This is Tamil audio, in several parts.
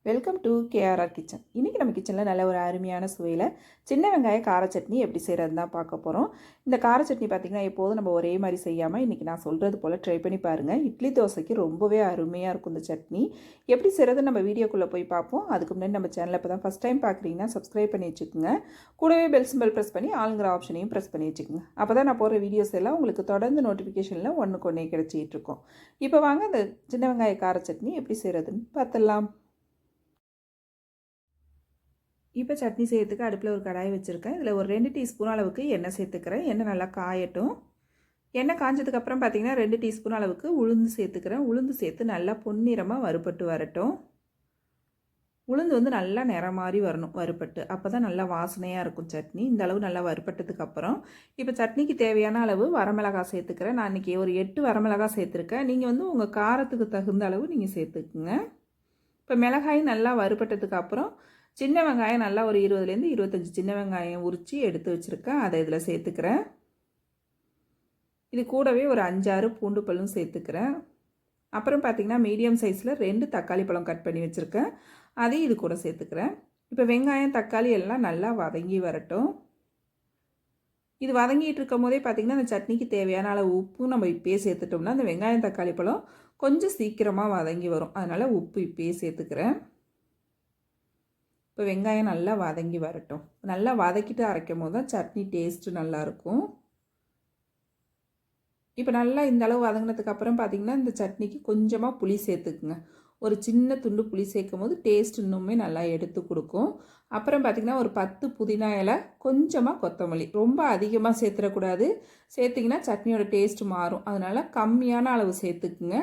Welcome to KRR kitchen. இன்றைக்கி நம்ம கிச்சனில் நல்ல ஒரு அருமையான சுவையில் சின்ன வெங்காய கார சட்னி எப்படி செய்கிறது தான் பார்க்க போகிறோம். இந்த கார சட்னி பார்த்திங்கன்னா எப்போதும் நம்ம ஒரே மாதிரி செய்யாமல் இன்றைக்கி நான் சொல்கிறது போல் ட்ரை பண்ணி பாருங்கள். இட்லி தோசைக்கு ரொம்பவே அருமையாக இருக்கும் இந்த சட்னி. எப்படி செய்கிறது நம்ம வீடியோக்குள்ளே போய் பார்ப்போம். அதுக்கு முன்னாடி நம்ம சேனலில் இப்போ தான் ஃபஸ்ட் டைம் பார்க்குறீங்கன்னா சப்ஸ்கிரைப் பண்ணி வச்சுக்கோங்க. கூடவே பெல் சிம்பல் ப்ரெஸ் பண்ணி ஆளுங்கிற ஆப்ஷனையும் ப்ரெஸ் பண்ணி வச்சுக்கோங்க. அப்போ தான் நான் போடுற வீடியோஸ் எல்லாம் உங்களுக்கு தொடர்ந்து நோட்டிஃபிகேஷனில் ஒன்றுக்கு ஒன்றே கிடச்சிட்டு இருக்கும். இப்போ வாங்க இந்த சின்ன வெங்காய கார சட்னி எப்படி செய்கிறதுன்னு பார்த்துடலாம். இப்போ சட்னி செய்யறதுக்கு அடுப்பில் ஒரு கடாய் வச்சுருக்கேன். இதில் ஒரு 2 டீஸ்பூன் அளவுக்கு எண்ணெய் சேர்த்துக்கிறேன். எண்ணெய் நல்லா காயட்டும். எண்ணெய் காஞ்சதுக்கப்புறம் பார்த்திங்கன்னா 2 டீஸ்பூன் அளவுக்கு உளுந்து சேர்த்துக்கிறேன். உளுந்து சேர்த்து நல்லா பொன்னிறமாக வறுபட்டு வரட்டும். உளுந்து வந்து நல்லா நிறம் மாதிரி வரணும் வறுபட்டு. அப்போ தான் நல்லா வாசனையாக இருக்கும் சட்னி. இந்த அளவு நல்லா வறுபட்டதுக்கப்புறம் இப்போ சட்னிக்கு தேவையான அளவு வரமிளகாய் சேர்த்துக்கிறேன். நான் இன்றைக்கி ஒரு 8 வரமிளகாய் சேர்த்துருக்கேன். நீங்கள் வந்து உங்கள் காரத்துக்கு தகுந்த அளவு நீங்கள் சேர்த்துக்குங்க. இப்போ மிளகாய் நல்லா வறுபட்டதுக்கப்புறம் சின்ன வெங்காயம் நல்லா ஒரு 20லேருந்து 25 சின்ன வெங்காயம் உரித்து எடுத்து வச்சுருக்கேன். அதை இதில் சேர்த்துக்கிறேன். இது கூடவே ஒரு 5-6 பூண்டு பல்லும் சேர்த்துக்கிறேன். அப்புறம் பார்த்திங்கன்னா மீடியம் சைஸில் 2 தக்காளி பழம் கட் பண்ணி வச்சுருக்கேன். அதையும் இது கூட சேர்த்துக்கிறேன். இப்போ வெங்காயம் தக்காளி எல்லாம் நல்லா வதங்கி வரட்டும். இது வதங்கிட்டு இருக்கும் போதே பார்த்திங்கன்னா அந்த சட்னிக்கு தேவையான அளவு உப்பும் நம்ம இப்போயே சேர்த்துட்டோம்னா அந்த வெங்காயம் தக்காளி பழம் கொஞ்சம் சீக்கிரமாக வதங்கி வரும். அதனால் உப்பு இப்போயே சேர்த்துக்கிறேன். இப்போ வெங்காயம் நல்லா வதங்கி வரட்டும். நல்லா வதக்கிட்டு அரைக்கும் போது தான் சட்னி டேஸ்ட்டு நல்லாயிருக்கும். இப்போ நல்லா இந்த அளவு வதங்கினதுக்கப்புறம் பார்த்திங்கன்னா இந்த சட்னிக்கு கொஞ்சமாக புளி சேர்த்துக்குங்க. ஒரு சின்ன துண்டு புளி சேர்க்கும் போது டேஸ்ட் இன்னுமே நல்லா எடுத்து கொடுக்கும். அப்புறம் பார்த்திங்கன்னா ஒரு 10 புதினா இலை, கொஞ்சமாக கொத்தமல்லி. ரொம்ப அதிகமாக சேர்த்துடக்கூடாது. சேர்த்திங்கன்னா சட்னியோட டேஸ்ட்டு மாறும். அதனால் கம்மியான அளவு சேர்த்துக்குங்க.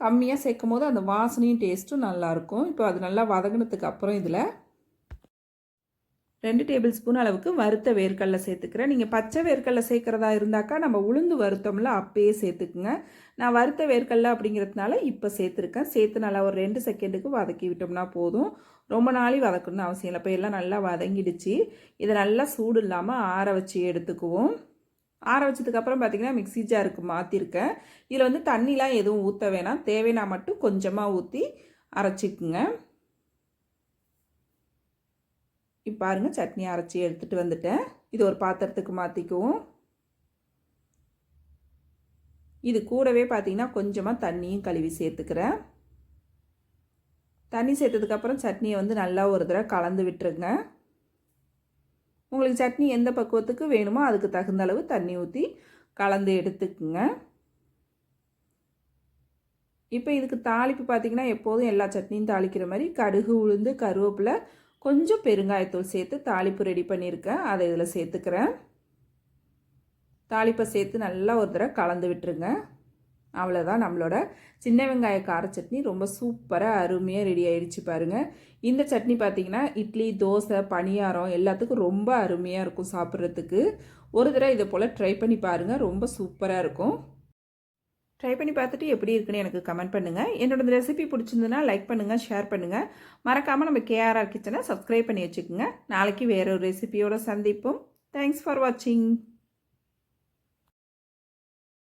கம்மியாக சேர்க்கும் போது அந்த வாசனையும் டேஸ்ட்டும் நல்லாயிருக்கும். இப்போ அது நல்லா வதங்கினதுக்கு அப்புறம் இதில் 2 டேபிள் ஸ்பூன் அளவுக்கு வறுத்த வேர்க்கடலை சேர்த்துக்கிறேன். நீங்கள் பச்சை வேர்க்கடலை சேர்க்குறதா இருந்தாக்கா நம்ம உளுந்து வறுத்தோம்ல அப்பயே சேர்த்துக்குங்க. நான் வறுத்த வேர்க்கடலை அப்படிங்கிறதுனால இப்போ சேர்த்துருக்கேன். சேர்த்து நல்லா ஒரு 2 செகண்டுக்கு வதக்கி விட்டோம்னா போதும். ரொம்ப நாளி வதக்கணும்னு அவசியம் இல்லை. இப்போ எல்லாம் நல்லா வதங்கிடுச்சு. இதை நல்லா சூடு இல்லாமல் ஆற வச்சு எடுத்துக்குவோம். ஆற வச்சதுக்கப்புறம் பார்த்திங்கன்னா மிக்ஸி ஜாருக்கு மாற்றிருக்கேன். இதில் வந்து தண்ணிலாம் எதுவும் ஊற்ற வேணாம். தேவைன்னா மட்டும் கொஞ்சமாக ஊற்றி அரைச்சிக்குங்க. இப்போ பாருங்கள் சட்னி அரைச்சி எடுத்துகிட்டு வந்துட்டேன். இது ஒரு பாத்திரத்துக்கு மாற்றிக்குவோம். இது கூடவே பார்த்திங்கன்னா கொஞ்சமாக தண்ணியும் கழுவி சேர்த்துக்கிறேன். தண்ணி சேர்த்ததுக்கப்புறம் சட்னியை வந்து நல்லா ஒரு தடவை கலந்து விட்டுருங்க. உங்களுக்கு சட்னி எந்த பக்குவத்துக்கு வேணுமோ அதுக்கு தகுந்த அளவு தண்ணி ஊற்றி கலந்து எடுத்துக்குங்க. இப்போ இதுக்கு தாளிப்பு பார்த்திங்கன்னா எப்போதும் எல்லா சட்னியும் தாளிக்கிற மாதிரி கடுகு, உளுந்து, கருவேப்பிலை, கொஞ்சம் பெருங்காயத்தூள் சேர்த்து தாளிப்பு ரெடி பண்ணியிருக்கேன். அதை இதில் சேர்த்துக்கிறேன். தாளிப்பை சேர்த்து நல்லா ஒரு தடவை கலந்து விட்டுருங்க. அவ்வளோதான், நம்மளோட சின்ன வெங்காய கார சட்னி ரொம்ப சூப்பராக அருமையாக ரெடி ஆகிடுச்சு பாருங்கள். இந்த சட்னி பார்த்திங்கன்னா இட்லி, தோசை, பணியாரம் எல்லாத்துக்கும் ரொம்ப அருமையாக இருக்கும் சாப்பிட்றதுக்கு. ஒரு தடவை இதை போல் ட்ரை பண்ணி பாருங்கள். ரொம்ப சூப்பராக இருக்கும். ட்ரை பண்ணி பார்த்துட்டு எப்படி இருக்குன்னு எனக்கு கமெண்ட் பண்ணுங்கள். என்னோட இந்த ரெசிபி பிடிச்சிருந்துன்னா லைக் பண்ணுங்கள், ஷேர் பண்ணுங்கள். மறக்காமல் நம்ம கேஆர்ஆர் கிச்சனை சப்ஸ்கிரைப் பண்ணி வச்சுக்கோங்க. நாளைக்கு வேற ஒரு ரெசிபியோடு சந்திப்போம். தேங்க்ஸ் ஃபார் வாட்சிங்.